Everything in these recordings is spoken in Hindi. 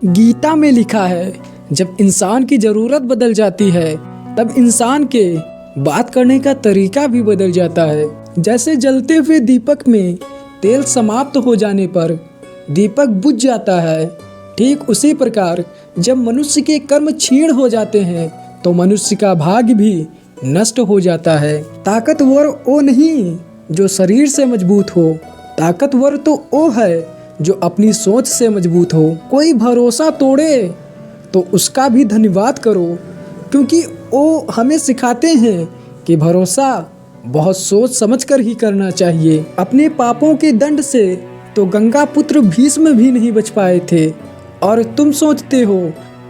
गीता में लिखा है, जब इंसान की ज़रूरत बदल जाती है तब इंसान के बात करने का तरीका भी बदल जाता है। जैसे जलते हुए दीपक में तेल समाप्त हो जाने पर दीपक बुझ जाता है, ठीक उसी प्रकार जब मनुष्य के कर्म क्षीण हो जाते हैं तो मनुष्य का भाग्य भी नष्ट हो जाता है। ताकतवर वो नहीं जो शरीर से मजबूत हो, ताकतवर तो वो है जो अपनी सोच से मजबूत हो। कोई भरोसा तोड़े तो उसका भी धन्यवाद करो, क्योंकि वो हमें सिखाते हैं कि भरोसा बहुत सोच समझकर ही करना चाहिए। अपने पापों के दंड से तो गंगा पुत्र भीष्म भी नहीं बच पाए थे, और तुम सोचते हो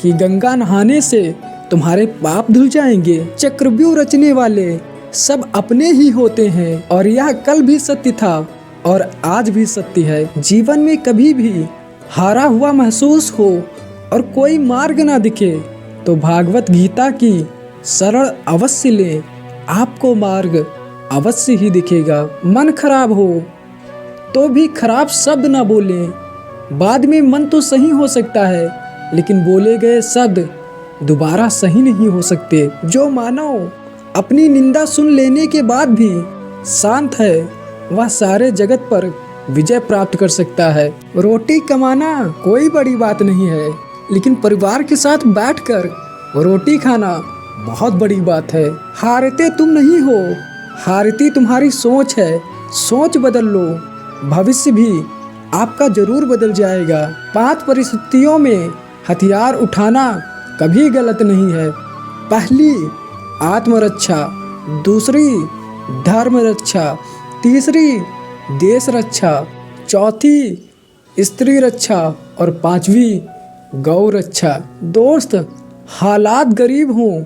कि गंगा नहाने से तुम्हारे पाप धुल जाएंगे। चक्रव्यूह रचने वाले सब अपने ही होते हैं, और यह कल भी सत्य था और आज भी सत्य है। जीवन में कभी भी हारा हुआ महसूस हो और कोई मार्ग ना दिखे तो भागवत गीता की शरण अवश्य लें, आपको मार्ग अवश्य ही दिखेगा। मन खराब हो तो भी खराब शब्द ना बोलें। बाद में मन तो सही हो सकता है, लेकिन बोले गए शब्द दोबारा सही नहीं हो सकते। जो मानव अपनी निंदा सुन लेने के बाद भी शांत है, वह सारे जगत पर विजय प्राप्त कर सकता है। रोटी कमाना कोई बड़ी बात नहीं है, लेकिन परिवार के साथ बैठकर रोटी खाना बहुत बड़ी बात है। हारते तुम नहीं हो, हारती तुम्हारी सोच है। सोच बदल लो, भविष्य भी आपका जरूर बदल जाएगा। 5 परिस्थितियों में हथियार उठाना कभी गलत नहीं है। पहली, आत्मरक्षा। दूसरी, धर्म रक्षा। तीसरी, देश रक्षा। चौथी, स्त्री रक्षा। और 5वीं, गौ रक्षा। दोस्त, हालात गरीब हों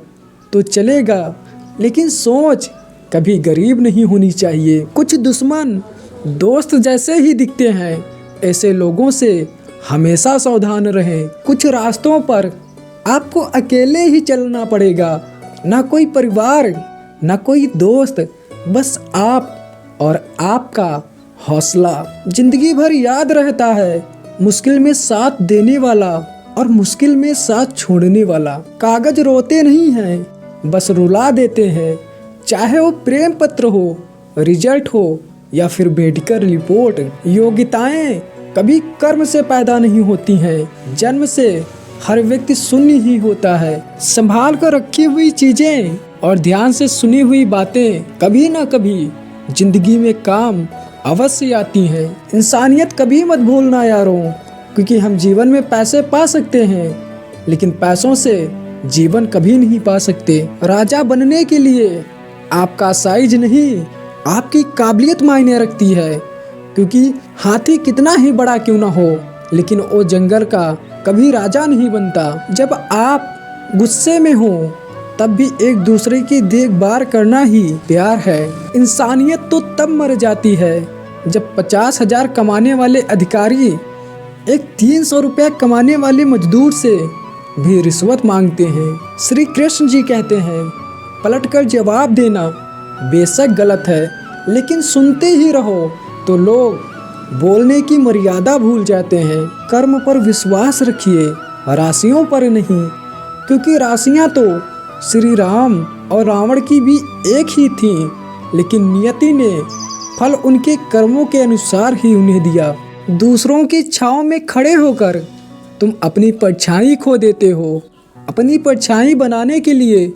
तो चलेगा, लेकिन सोच कभी गरीब नहीं होनी चाहिए। कुछ दुश्मन दोस्त जैसे ही दिखते हैं, ऐसे लोगों से हमेशा सावधान रहें। कुछ रास्तों पर आपको अकेले ही चलना पड़ेगा, ना कोई परिवार, ना कोई दोस्त, बस आप और आपका हौसला। जिंदगी भर याद रहता है, मुश्किल में साथ देने वाला और मुश्किल में साथ छोड़ने वाला। कागज रोते नहीं हैं, बस रुला देते हैं। चाहे वो प्रेम पत्र हो, रिजल्ट हो या फिर मेडिकल रिपोर्ट। योग्यताएं कभी कर्म से पैदा नहीं होती हैं, जन्म से हर व्यक्ति शून्य ही होता है। संभाल कर रखी हुई चीजें और ध्यान से सुनी हुई बातें कभी ना कभी जिंदगी में काम अवश्य आती हैं। इंसानियत कभी मत भूलना यारों, क्योंकि हम जीवन में पैसे पा सकते हैं, लेकिन पैसों से जीवन कभी नहीं पा सकते। राजा बनने के लिए आपका साइज नहीं, आपकी काबिलियत मायने रखती है, क्योंकि हाथी कितना ही बड़ा क्यों ना हो, लेकिन वो जंगल का कभी राजा नहीं बनता। जब आप गुस्से में हो तब भी एक दूसरे की देखभाल करना ही प्यार है। इंसानियत तो तब मर जाती है जब 50,000 कमाने वाले अधिकारी एक 300 रुपया कमाने वाले मजदूर से भी रिश्वत मांगते हैं। श्री कृष्ण जी कहते हैं, पलटकर जवाब देना बेशक गलत है, लेकिन सुनते ही रहो तो लोग बोलने की मर्यादा भूल जाते हैं। कर्म पर विश्वास रखिए, राशियों पर नहीं, क्योंकि राशियां तो श्री राम और रावण की भी एक ही थी, लेकिन नियति ने फल उनके कर्मों के अनुसार ही उन्हें दिया। दूसरों की छांव में खड़े होकर तुम अपनी परछाई खो देते हो। अपनी परछाई बनाने के लिए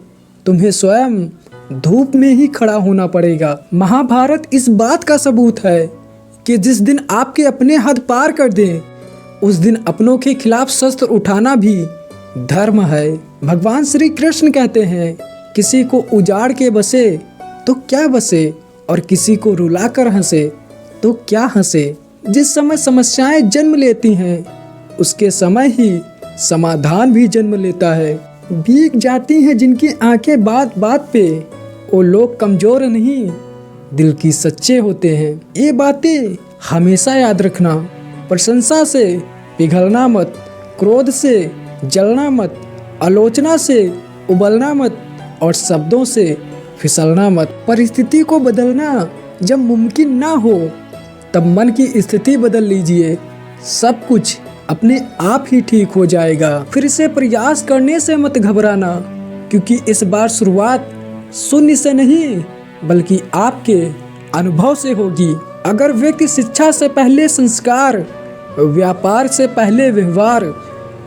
तुम्हें स्वयं धूप में ही खड़ा होना पड़ेगा। महाभारत इस बात का सबूत है कि जिस दिन आपके अपने हद पार कर दें, उस दिन अपनों के खिलाफ शस्त्र उठाना भी धर्म है। भगवान श्री कृष्ण कहते हैं, किसी को उजाड़ के बसे तो क्या बसे, और किसी को रुला कर हंसे तो क्या हंसे। जिस समय समस्याएं जन्म लेती हैं, उसके समय ही समाधान भी जन्म लेता है। भीग जाती हैं जिनकी आंखें बात बात पे, वो लोग कमजोर नहीं, दिल की सच्चे होते हैं। ये बातें हमेशा याद रखना। प्रशंसा से पिघलना मत, क्रोध से जलना मत, आलोचना से उबलना मत, और शब्दों से फिसलना मत। परिस्थिति को बदलना जब मुमकिन ना हो, तब मन की स्थिति बदल लीजिए। सब कुछ अपने आप ही ठीक हो जाएगा। फिर से प्रयास करने से मत घबराना, क्योंकि इस बार शुरुआत शून्य से नहीं बल्कि आपके अनुभव से होगी। अगर व्यक्ति शिक्षा से पहले संस्कार, व्यापार से पहले व्यवहार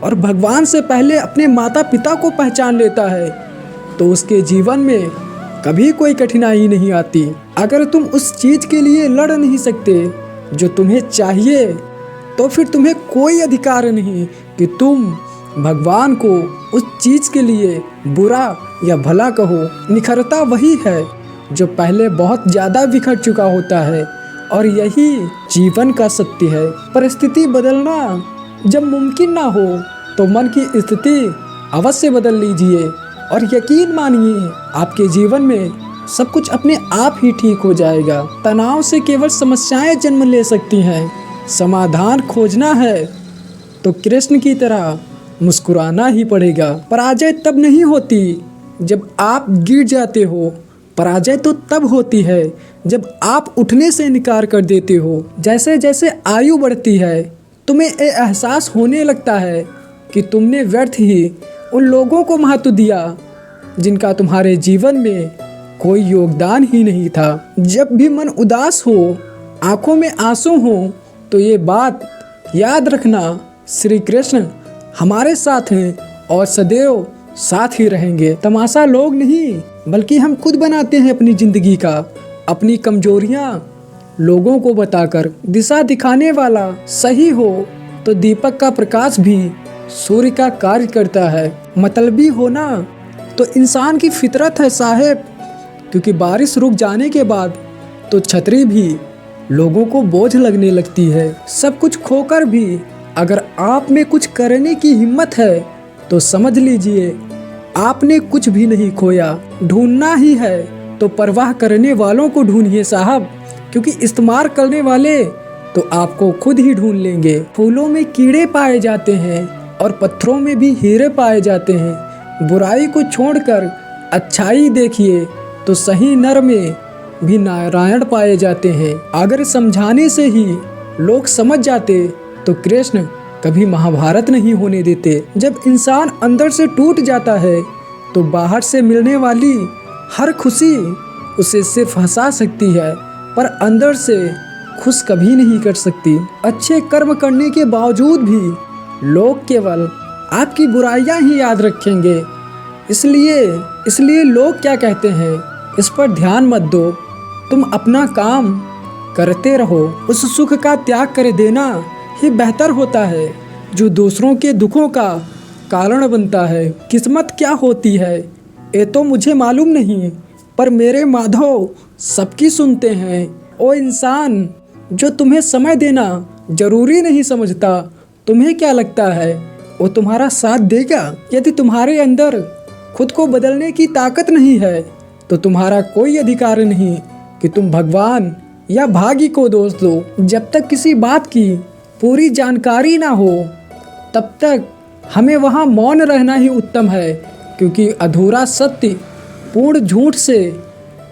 और भगवान से पहले अपने माता पिता को पहचान लेता है तो उसके जीवन में कभी कोई कठिनाई नहीं आती। अगर तुम उस चीज के लिए लड़ नहीं सकते जो तुम्हें चाहिए, तो फिर तुम्हें कोई अधिकार नहीं कि तुम भगवान को उस चीज के लिए बुरा या भला कहो। निखरता वही है जो पहले बहुत ज्यादा बिखर चुका होता है, और यही जीवन का सत्य है। परिस्थिति बदलना जब मुमकिन ना हो तो मन की स्थिति अवश्य बदल लीजिए, और यकीन मानिए आपके जीवन में सब कुछ अपने आप ही ठीक हो जाएगा। तनाव से केवल समस्याएं जन्म ले सकती हैं। समाधान खोजना है तो कृष्ण की तरह मुस्कुराना ही पड़ेगा। पराजय तब नहीं होती जब आप गिर जाते हो, पराजय तो तब होती है जब आप उठने से इनकार कर देते हो। जैसे जैसे आयु बढ़ती है तुम्हें ये एहसास होने लगता है कि तुमने व्यर्थ ही उन लोगों को महत्व दिया जिनका तुम्हारे जीवन में कोई योगदान ही नहीं था। जब भी मन उदास हो, आंखों में आंसू हो, तो ये बात याद रखना, श्री कृष्ण हमारे साथ हैं और सदैव साथ ही रहेंगे। तमाशा लोग नहीं बल्कि हम खुद बनाते हैं अपनी जिंदगी का। अपनी कमजोरियां लोगों को बताकर दिशा दिखाने वाला सही हो तो दीपक का प्रकाश भी सूर्य का कार्य करता है। मतलबी होना तो इंसान की फितरत है साहेब, क्योंकि बारिश रुक जाने के बाद तो छतरी भी लोगों को बोझ लगने लगती है। सब कुछ खोकर भी अगर आप में कुछ करने की हिम्मत है तो समझ लीजिए आपने कुछ भी नहीं खोया। ढूंढना ही है तो परवाह करने वालों को ढूंढिए साहब, क्योंकि इस्तेमाल करने वाले तो आपको खुद ही ढूंढ लेंगे। फूलों में कीड़े पाए जाते हैं और पत्थरों में भी हीरे पाए जाते हैं। बुराई को छोड़कर अच्छाई देखिए तो सही नर में भी नारायण पाए जाते हैं। अगर समझाने से ही लोग समझ जाते तो कृष्ण कभी महाभारत नहीं होने देते। जब इंसान अंदर से टूट जाता है तो बाहर से मिलने वाली हर खुशी उसे सिर्फ हंसा सकती है, पर अंदर से खुश कभी नहीं कर सकती। अच्छे कर्म करने के बावजूद भी लोग केवल आपकी बुराइयां ही याद रखेंगे। इसलिए लोग क्या कहते हैं इस पर ध्यान मत दो, तुम अपना काम करते रहो। उस सुख का त्याग कर देना ही बेहतर होता है जो दूसरों के दुखों का कारण बनता है। किस्मत क्या होती है ये तो मुझे मालूम नहीं, पर मेरे माधव सबकी सुनते हैं। ओ इंसान जो तुम्हें समय देना जरूरी नहीं समझता, तुम्हें क्या लगता है वो तुम्हारा साथ देगा? यदि तुम्हारे अंदर खुद को बदलने की ताकत नहीं है तो तुम्हारा कोई अधिकार नहीं कि तुम भगवान या भाग्य को दोष दो। जब तक किसी बात की पूरी जानकारी ना हो तब तक हमें वहाँ मौन रहना ही उत्तम है, क्योंकि अधूरा सत्य पूर्ण झूठ से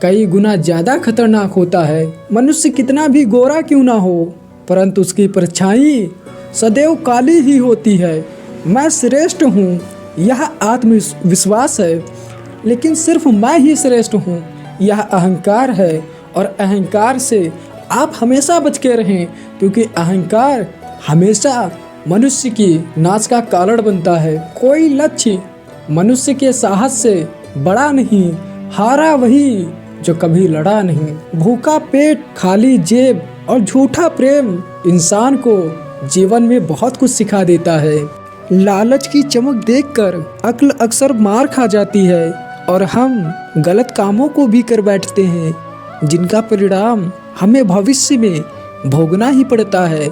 कई गुना ज़्यादा खतरनाक होता है। मनुष्य कितना भी गोरा क्यों ना हो, परंतु उसकी परछाई सदैव काली ही होती है। मैं श्रेष्ठ हूँ यह आत्मविश्वास है, लेकिन सिर्फ मैं ही श्रेष्ठ हूँ यह अहंकार है, और अहंकार से आप हमेशा बच के रहें, क्योंकि अहंकार हमेशा मनुष्य की नाश का कारण बनता है। कोई लक्ष्य मनुष्य के साहस से बड़ा नहीं, हारा वही जो कभी लड़ा नहीं। भूखा पेट, खाली जेब और झूठा प्रेम इंसान को जीवन में बहुत कुछ सिखा देता है। लालच की चमक देखकर अक्ल अक्सर मार खा जाती है और हम गलत कामों को भी कर बैठते हैं, जिनका परिणाम हमें भविष्य में भोगना ही पड़ता है।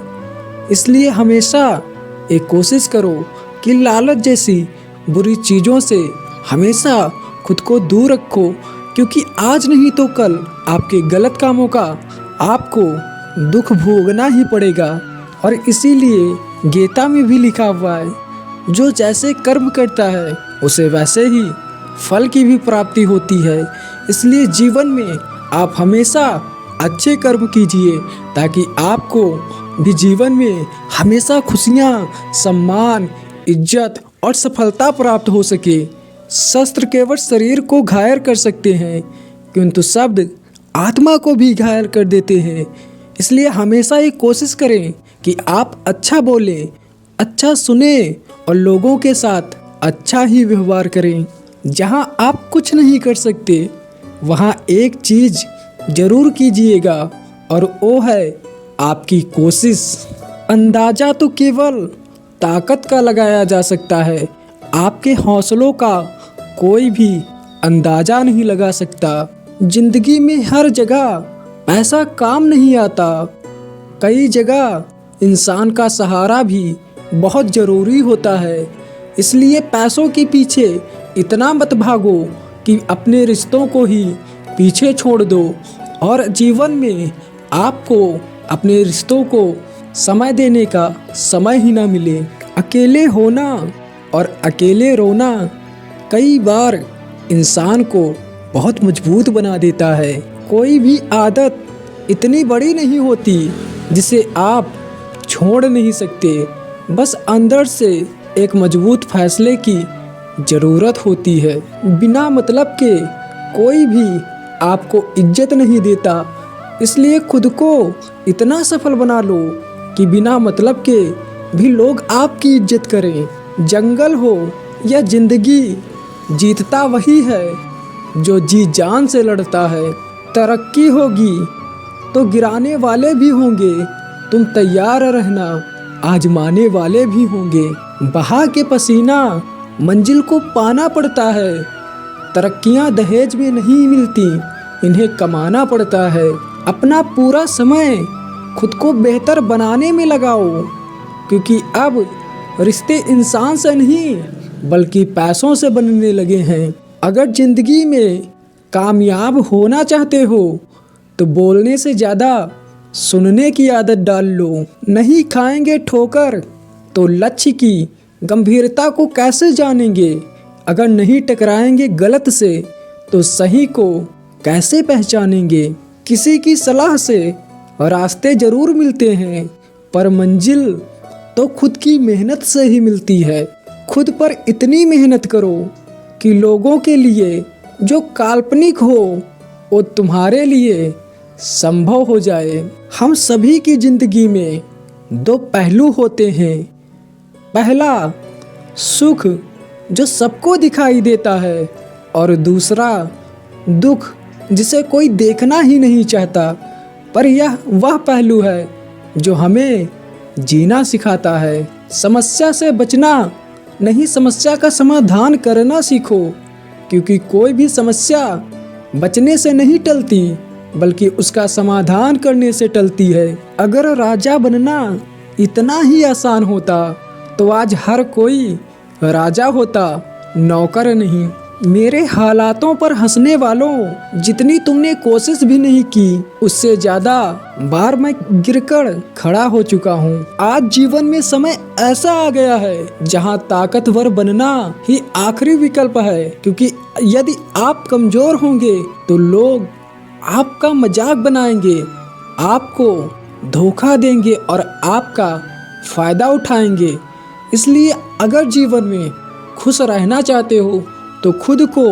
इसलिए हमेशा एक कोशिश करो कि लालच जैसी बुरी चीज़ों से हमेशा खुद को दूर रखो, क्योंकि आज नहीं तो कल आपके गलत कामों का आपको दुख भोगना ही पड़ेगा। और इसीलिए गीता में भी लिखा हुआ है, जो जैसे कर्म करता है उसे वैसे ही फल की भी प्राप्ति होती है। इसलिए जीवन में आप हमेशा अच्छे कर्म कीजिए, ताकि आपको भी जीवन में हमेशा खुशियाँ, सम्मान, इज्जत और सफलता प्राप्त हो सके। शस्त्र केवल शरीर को घायल कर सकते हैं, किंतु शब्द आत्मा को भी घायल कर देते हैं। इसलिए हमेशा ये कोशिश करें कि आप अच्छा बोलें, अच्छा सुने और लोगों के साथ अच्छा ही व्यवहार करें। जहां आप कुछ नहीं कर सकते वहां एक चीज़ जरूर कीजिएगा, और वो है आपकी कोशिश। अंदाज़ा तो केवल ताकत का लगाया जा सकता है, आपके हौसलों का कोई भी अंदाज़ा नहीं लगा सकता। जिंदगी में हर जगह पैसा काम नहीं आता, कई जगह इंसान का सहारा भी बहुत ज़रूरी होता है। इसलिए पैसों के पीछे इतना मत भागो कि अपने रिश्तों को ही पीछे छोड़ दो और जीवन में आपको अपने रिश्तों को समय देने का समय ही ना मिले। अकेले होना और अकेले रोना कई बार इंसान को बहुत मजबूत बना देता है। कोई भी आदत इतनी बड़ी नहीं होती जिसे आप छोड़ नहीं सकते, बस अंदर से एक मजबूत फैसले की ज़रूरत होती है। बिना मतलब के कोई भी आपको इज्जत नहीं देता, इसलिए खुद को इतना सफल बना लो कि बिना मतलब के भी लोग आपकी इज्जत करें। जंगल हो या जिंदगी, जीतता वही है जो जी जान से लड़ता है। तरक्की होगी तो गिराने वाले भी होंगे, तुम तैयार रहना, आजमाने वाले भी होंगे। बहा के पसीना मंजिल को पाना पड़ता है, तरक्कियां दहेज में नहीं मिलती, इन्हें कमाना पड़ता है। अपना पूरा समय खुद को बेहतर बनाने में लगाओ, क्योंकि अब रिश्ते इंसान से नहीं बल्कि पैसों से बनने लगे हैं। अगर जिंदगी में कामयाब होना चाहते हो तो बोलने से ज़्यादा सुनने की आदत डाल लो। नहीं खाएंगे ठोकर तो लक्ष्य की गंभीरता को कैसे जानेंगे। अगर नहीं टकराएंगे गलत से तो सही को कैसे पहचानेंगे। किसी की सलाह से रास्ते जरूर मिलते हैं, पर मंजिल तो खुद की मेहनत से ही मिलती है। खुद पर इतनी मेहनत करो कि लोगों के लिए जो काल्पनिक हो वो तुम्हारे लिए संभव हो जाए। हम सभी की जिंदगी में दो पहलू होते हैं। पहला सुख जो सबको दिखाई देता है, और दूसरा दुख जिसे कोई देखना ही नहीं चाहता, पर यह वह पहलू है जो हमें जीना सिखाता है। समस्या से बचना नहीं, समस्या का समाधान करना सीखो, क्योंकि कोई भी समस्या बचने से नहीं टलती बल्कि उसका समाधान करने से टलती है। अगर राजा बनना इतना ही आसान होता तो आज हर कोई राजा होता, नौकर नहीं। मेरे हालातों पर हंसने वालों, जितनी तुमने कोशिश भी नहीं की उससे ज़्यादा बार मैं गिरकर खड़ा हो चुका हूँ। आज जीवन में समय ऐसा आ गया है जहाँ ताकतवर बनना ही आखिरी विकल्प है, क्योंकि यदि आप कमजोर होंगे तो लोग आपका मजाक बनाएंगे, आपको धोखा देंगे और आपका फायदा उठाएंगे। इसलिए अगर जीवन में खुश रहना चाहते हो तो खुद को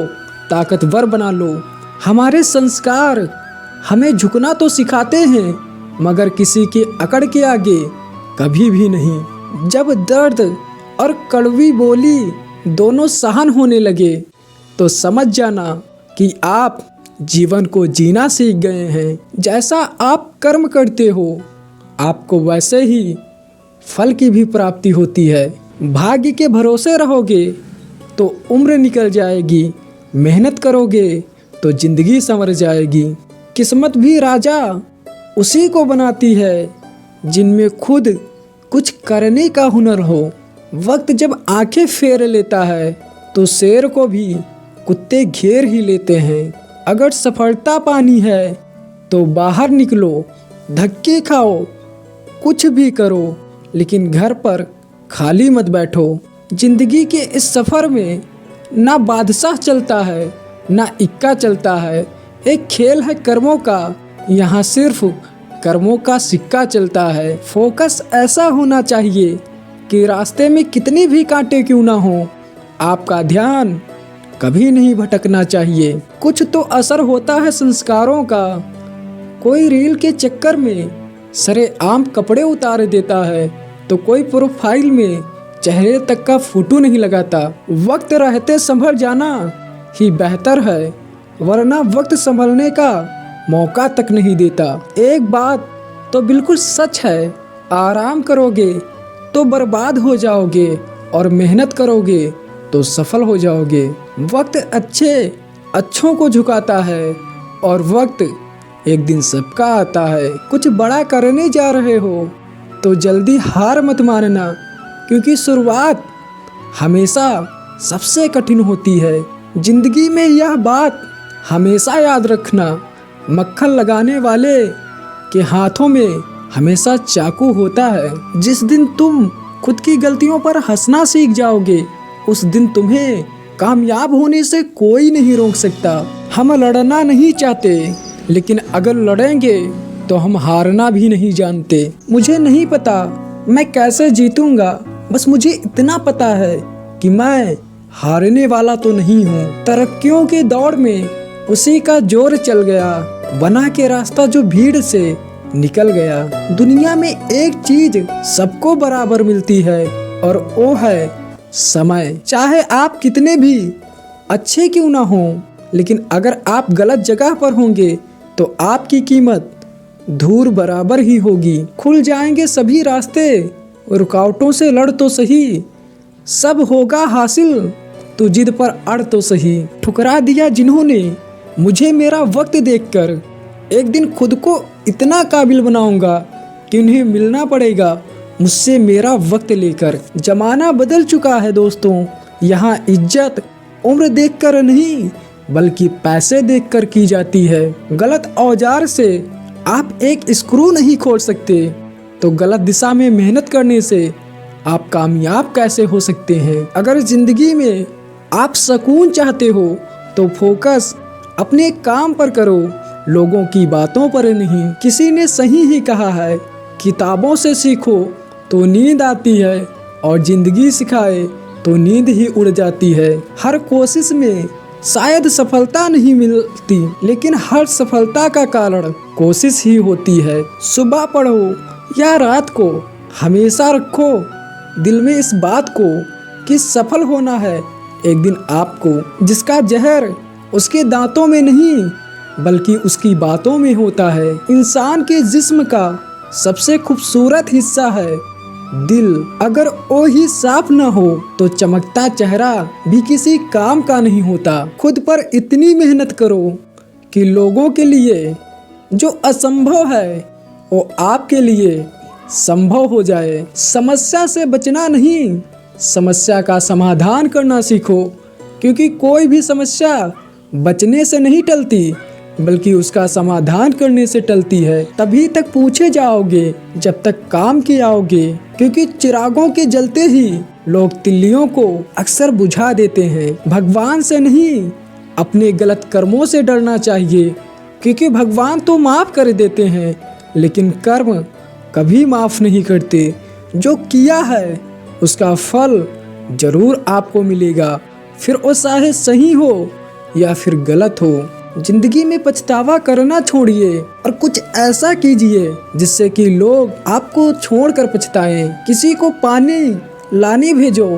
ताकतवर बना लो। हमारे संस्कार हमें झुकना तो सिखाते हैं, मगर किसी के अकड़ के आगे कभी भी नहीं। जब दर्द और कड़वी बोली दोनों सहन होने लगे तो समझ जाना कि आप जीवन को जीना सीख गए हैं। जैसा आप कर्म करते हो आपको वैसे ही फल की भी प्राप्ति होती है। भाग्य के भरोसे रहोगे तो उम्र निकल जाएगी, मेहनत करोगे तो जिंदगी संवर जाएगी। किस्मत भी राजा उसी को बनाती है जिनमें खुद कुछ करने का हुनर हो। वक्त जब आंखें फेर लेता है तो शेर को भी कुत्ते घेर ही लेते हैं। अगर सफलता पानी है तो बाहर निकलो, धक्के खाओ, कुछ भी करो, लेकिन घर पर खाली मत बैठो। जिंदगी के इस सफ़र में ना बादशाह चलता है ना इक्का चलता है, एक खेल है कर्मों का, यहाँ सिर्फ कर्मों का सिक्का चलता है। फोकस ऐसा होना चाहिए कि रास्ते में कितने भी कांटे क्यों ना हो, आपका ध्यान कभी नहीं भटकना चाहिए। कुछ तो असर होता है संस्कारों का। कोई रील के चक्कर में सरेआम कपड़े उतार देता है तो कोई प्रोफाइल में चेहरे तक का फोटो नहीं लगाता। वक्त रहते संभल जाना ही बेहतर है, वरना वक्त संभलने का मौका तक नहीं देता। एक बात तो बिल्कुल सच है, आराम करोगे तो बर्बाद हो जाओगे और मेहनत करोगे तो सफल हो जाओगे। वक्त अच्छों को झुकाता है और वक्त एक दिन सबका आता है। कुछ बड़ा करने जा रहे हो तो जल्दी हार मत मानना, क्योंकि शुरुआत हमेशा सबसे कठिन होती है। जिंदगी में यह बात हमेशा याद रखना, मक्खन लगाने वाले के हाथों में हमेशा चाकू होता है। जिस दिन तुम खुद की गलतियों पर हंसना सीख जाओगे, उस दिन तुम्हें कामयाब होने से कोई नहीं रोक सकता। हम लड़ना नहीं चाहते, लेकिन अगर लड़ेंगे तो हम हारना भी नहीं जानते। मुझे नहीं पता मैं कैसे जीतूंगा, बस मुझे इतना पता है कि मैं हारने वाला तो नहीं हूँ। तरक्कियों के दौड़ में उसी का जोर चल गया, बना के रास्ता जो भीड़ से निकल गया। दुनिया में एक चीज सबको बराबर मिलती है और वो है समय। चाहे आप कितने भी अच्छे क्यों ना हो, लेकिन अगर आप गलत जगह पर होंगे तो आपकी कीमत धूल बराबर ही होगी। खुल जाएंगे सभी रास्ते, रुकावटों से लड़ तो सही, सब होगा हासिल तो जिद पर अड़ तो सही। ठुकरा दिया जिन्होंने मुझे मेरा वक्त देखकर, एक दिन खुद को इतना काबिल बनाऊंगा कि उन्हें मिलना पड़ेगा मुझसे मेरा वक्त लेकर। जमाना बदल चुका है दोस्तों, यहाँ इज्जत उम्र देखकर नहीं बल्कि पैसे देखकर की जाती है। गलत औजार से आप एक स्क्रू नहीं खोल सकते, तो गलत दिशा में मेहनत करने से आप कामयाब कैसे हो सकते हैं। अगर जिंदगी में आप सुकून चाहते हो तो फोकस अपने काम पर करो, लोगों की बातों पर नहीं। किसी ने सही ही कहा है, किताबों से सीखो तो नींद आती है और जिंदगी सिखाए तो नींद ही उड़ जाती है। हर कोशिश में शायद सफलता नहीं मिलती, लेकिन हर सफलता का कारण कोशिश ही होती है। सुबह पढ़ो या रात को, हमेशा रखो दिल में इस बात को कि सफल होना है एक दिन आपको। जिसका जहर उसके दांतों में नहीं बल्कि उसकी बातों में होता है। इंसान के जिस्म का सबसे खूबसूरत हिस्सा है दिल। अगर वो ही साफ न हो तो चमकता चेहरा भी किसी काम का नहीं होता। खुद पर इतनी मेहनत करो कि लोगों के लिए जो असंभव है वो आपके लिए संभव हो जाए। समस्या से बचना नहीं, समस्या का समाधान करना सीखो, क्योंकि कोई भी समस्या बचने से नहीं टलती बल्कि उसका समाधान करने से टलती है। तभी तक पूछे जाओगे जब तक काम किए आओगे, क्योंकि चिरागों के जलते ही लोग तिल्लियों को अक्सर बुझा देते हैं। भगवान से नहीं अपने गलत कर्मों से डरना चाहिए, क्योंकि भगवान तो माफ कर देते हैं लेकिन कर्म कभी माफ नहीं करते। जो किया है उसका फल जरूर आपको मिलेगा, फिर वो चाहे सही हो या फिर गलत हो। जिंदगी में पछतावा करना छोड़िए और कुछ ऐसा कीजिए जिससे कि लोग आपको छोड़कर पछताएं। किसी को पानी लाने भेजो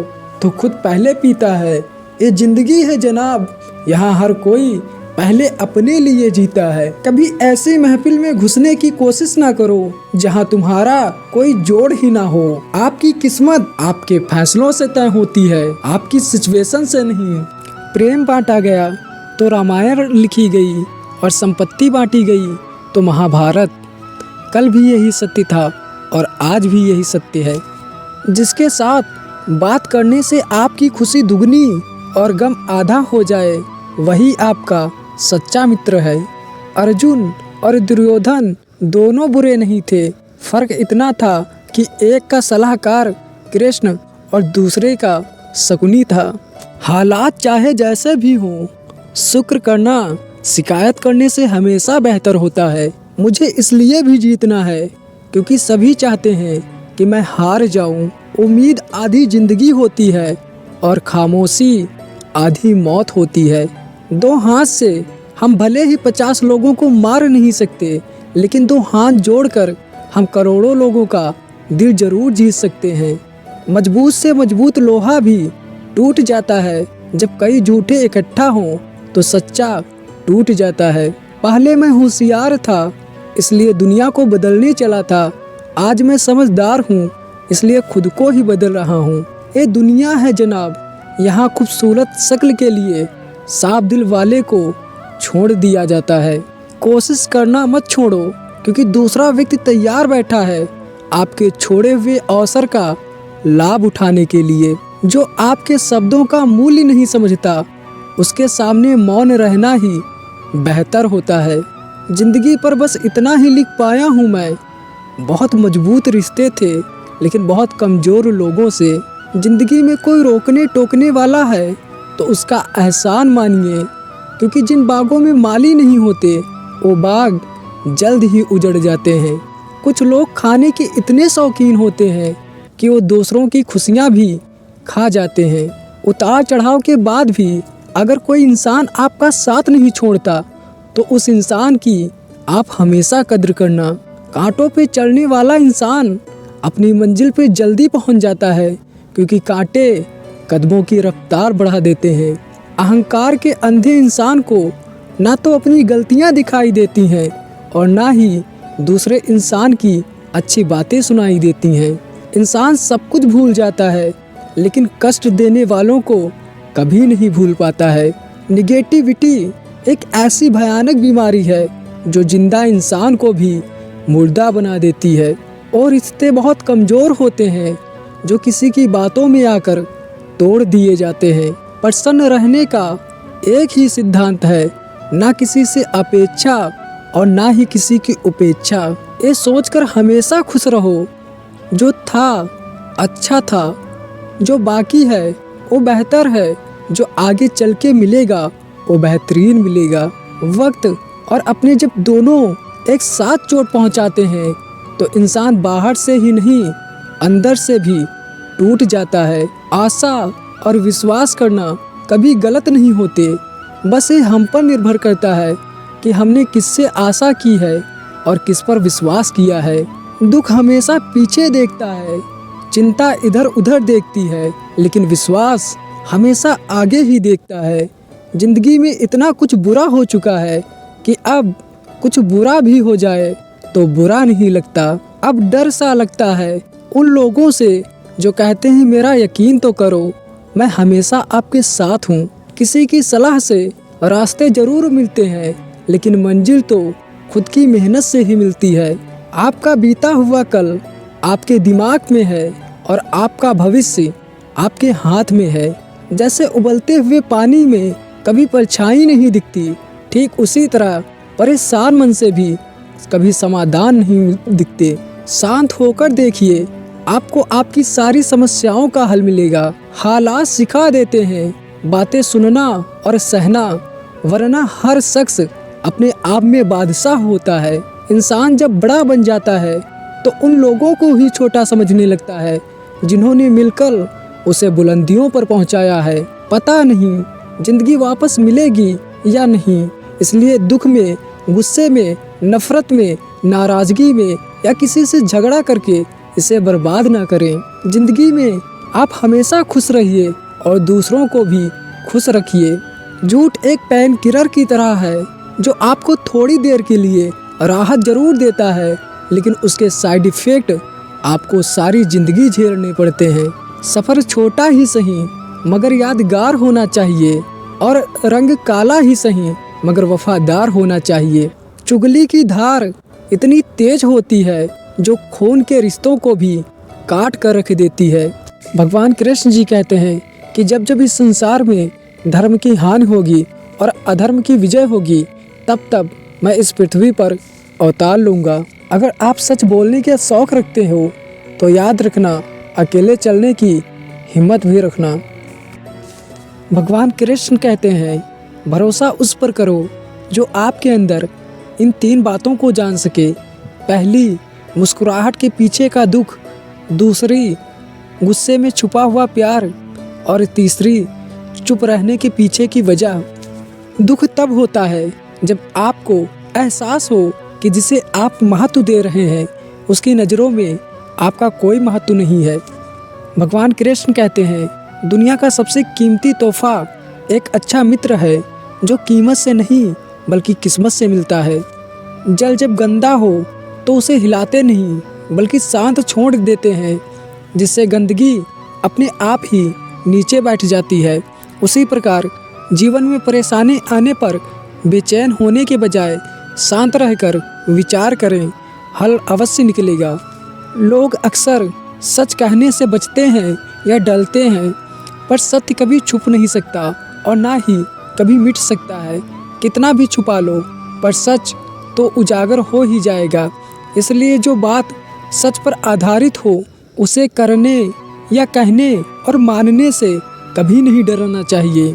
तो खुद पहले पीता है। ये जिंदगी है जनाब, यहाँ हर कोई पहले अपने लिए जीता है। कभी ऐसी महफिल में घुसने की कोशिश ना करो जहाँ तुम्हारा कोई जोड़ ही ना हो। आपकी किस्मत आपके फैसलों से तय होती है, आपकी सिचुएशन से नहीं। प्रेम बांटा गया तो रामायण लिखी गई और संपत्ति बांटी गई तो महाभारत। कल भी यही सत्य था और आज भी यही सत्य है। जिसके साथ बात करने से आपकी खुशी दुगनी और गम आधा हो जाए, वही आपका सच्चा मित्र है। अर्जुन और दुर्योधन दोनों बुरे नहीं थे, फर्क इतना था कि एक का सलाहकार कृष्ण और दूसरे का शकुनी था। हालात चाहे जैसे भी हों, शुक्र करना शिकायत करने से हमेशा बेहतर होता है। मुझे इसलिए भी जीतना है क्योंकि सभी चाहते हैं कि मैं हार जाऊं। उम्मीद आधी जिंदगी होती है और खामोशी आधी मौत होती है। दो हाथ से हम भले ही 50 लोगों को मार नहीं सकते, लेकिन दो हाथ जोड़कर हम करोड़ों लोगों का दिल जरूर जीत सकते हैं। मजबूत से मजबूत लोहा भी टूट जाता है। जब कई झूठे इकट्ठा हों तो सच्चा टूट जाता है। पहले मैं होशियार था इसलिए दुनिया को बदलने चला था। आज मैं समझदार हूँ इसलिए खुद को ही बदल रहा हूँ। ये दुनिया है जनाब, यहाँ खूबसूरत शक्ल के लिए साफ दिल वाले को छोड़ दिया जाता है। कोशिश करना मत छोड़ो क्योंकि दूसरा व्यक्ति तैयार बैठा है आपके छोड़े हुए अवसर का लाभ उठाने के लिए। जो आपके शब्दों का मूल्य नहीं समझता उसके सामने मौन रहना ही बेहतर होता है। जिंदगी पर बस इतना ही लिख पाया हूँ मैं। बहुत मजबूत रिश्ते थे लेकिन बहुत कमज़ोर लोगों से। जिंदगी में कोई रोकने टोकने वाला है तो उसका एहसान मानिए, क्योंकि जिन बागों में माली नहीं होते वो बाग जल्द ही उजड़ जाते हैं। कुछ लोग खाने के इतने शौकीन होते हैं कि वो दूसरों की खुशियाँ भी खा जाते हैं। उतार चढ़ाव के बाद भी अगर कोई इंसान आपका साथ नहीं छोड़ता तो उस इंसान की आप हमेशा कद्र करना। कांटों पे चलने वाला इंसान अपनी मंजिल पे जल्दी पहुंच जाता है क्योंकि कांटे कदमों की रफ्तार बढ़ा देते हैं। अहंकार के अंधे इंसान को ना तो अपनी गलतियां दिखाई देती हैं और ना ही दूसरे इंसान की अच्छी बातें सुनाई देती हैं। इंसान सब कुछ भूल जाता है लेकिन कष्ट देने वालों को कभी नहीं भूल पाता है। निगेटिविटी एक ऐसी भयानक बीमारी है जो जिंदा इंसान को भी मुर्दा बना देती है। और रिश्ते बहुत कमज़ोर होते हैं जो किसी की बातों में आकर तोड़ दिए जाते हैं। प्रसन्न रहने का एक ही सिद्धांत है, ना किसी से अपेक्षा और ना ही किसी की उपेक्षा। ये सोचकर हमेशा खुश रहो जो था अच्छा था, जो बाकी है वो बेहतर है, जो आगे चल के मिलेगा वो बेहतरीन मिलेगा। वक्त और अपने जब दोनों एक साथ चोट पहुंचाते हैं तो इंसान बाहर से ही नहीं अंदर से भी टूट जाता है। आशा और विश्वास करना कभी गलत नहीं होते, बस ये हम पर निर्भर करता है कि हमने किससे आशा की है और किस पर विश्वास किया है। दुख हमेशा पीछे देखता है, चिंता इधर उधर देखती है, लेकिन विश्वास हमेशा आगे ही देखता है। जिंदगी में इतना कुछ बुरा हो चुका है कि अब कुछ बुरा भी हो जाए तो बुरा नहीं लगता। अब डर सा लगता है उन लोगों से जो कहते हैं मेरा यकीन तो करो, मैं हमेशा आपके साथ हूँ। किसी की सलाह से रास्ते जरूर मिलते हैं लेकिन मंजिल तो खुद की मेहनत से ही मिलती है। आपका बीता हुआ कल आपके दिमाग में है और आपका भविष्य आपके हाथ में है। जैसे उबलते हुए पानी में कभी परछाई नहीं दिखती, ठीक उसी तरह परेशान मन से भी कभी समाधान नहीं दिखते। शांत होकर देखिए, आपको आपकी सारी समस्याओं का हल मिलेगा। हालात सिखा देते हैं बातें सुनना और सहना, वरना हर शख्स अपने आप में बादशाह होता है। इंसान जब बड़ा बन जाता है तो उन लोगों को ही छोटा समझने लगता है जिन्होंने मिलकर उसे बुलंदियों पर पहुंचाया है। पता नहीं जिंदगी वापस मिलेगी या नहीं, इसलिए दुख में, गुस्से में, नफरत में, नाराजगी में या किसी से झगड़ा करके इसे बर्बाद ना करें। जिंदगी में आप हमेशा खुश रहिए और दूसरों को भी खुश रखिए। झूठ एक पेन किलर की तरह है जो आपको थोड़ी देर के लिए राहत जरूर देता है, लेकिन उसके साइड इफ़ेक्ट आपको सारी जिंदगी झेलने पड़ते हैं। सफ़र छोटा ही सही मगर यादगार होना चाहिए और रंग काला ही सही मगर वफादार होना चाहिए। चुगली की धार इतनी तेज होती है जो खून के रिश्तों को भी काट कर रख देती है। भगवान कृष्ण जी कहते हैं कि जब जब इस संसार में धर्म की हानि होगी और अधर्म की विजय होगी तब तब मैं इस पृथ्वी पर अवतार लूँगा। अगर आप सच बोलने के शौक़ रखते हो तो याद रखना, अकेले चलने की हिम्मत भी रखना। भगवान कृष्ण कहते हैं भरोसा उस पर करो जो आपके अंदर इन 3 बातों को जान सके। पहली, मुस्कुराहट के पीछे का दुख। दूसरी, गुस्से में छुपा हुआ प्यार। और तीसरी, चुप रहने के पीछे की वजह। दुख तब होता है जब आपको एहसास हो कि जिसे आप महत्व दे रहे हैं उसकी नज़रों में आपका कोई महत्व नहीं है। भगवान कृष्ण कहते हैं, दुनिया का सबसे कीमती तोहफा एक अच्छा मित्र है जो कीमत से नहीं बल्कि किस्मत से मिलता है। जल जब गंदा हो तो उसे हिलाते नहीं बल्कि शांत छोड़ देते हैं, जिससे गंदगी अपने आप ही नीचे बैठ जाती है। उसी प्रकार जीवन में परेशानी आने पर बेचैन होने के बजाय शांत रहकर विचार करें, हल अवश्य निकलेगा। लोग अक्सर सच कहने से बचते हैं या डरते हैं, पर सत्य कभी छुप नहीं सकता और ना ही कभी मिट सकता है। कितना भी छुपा लो पर सच तो उजागर हो ही जाएगा। इसलिए जो बात सच पर आधारित हो उसे करने या कहने और मानने से कभी नहीं डरना चाहिए।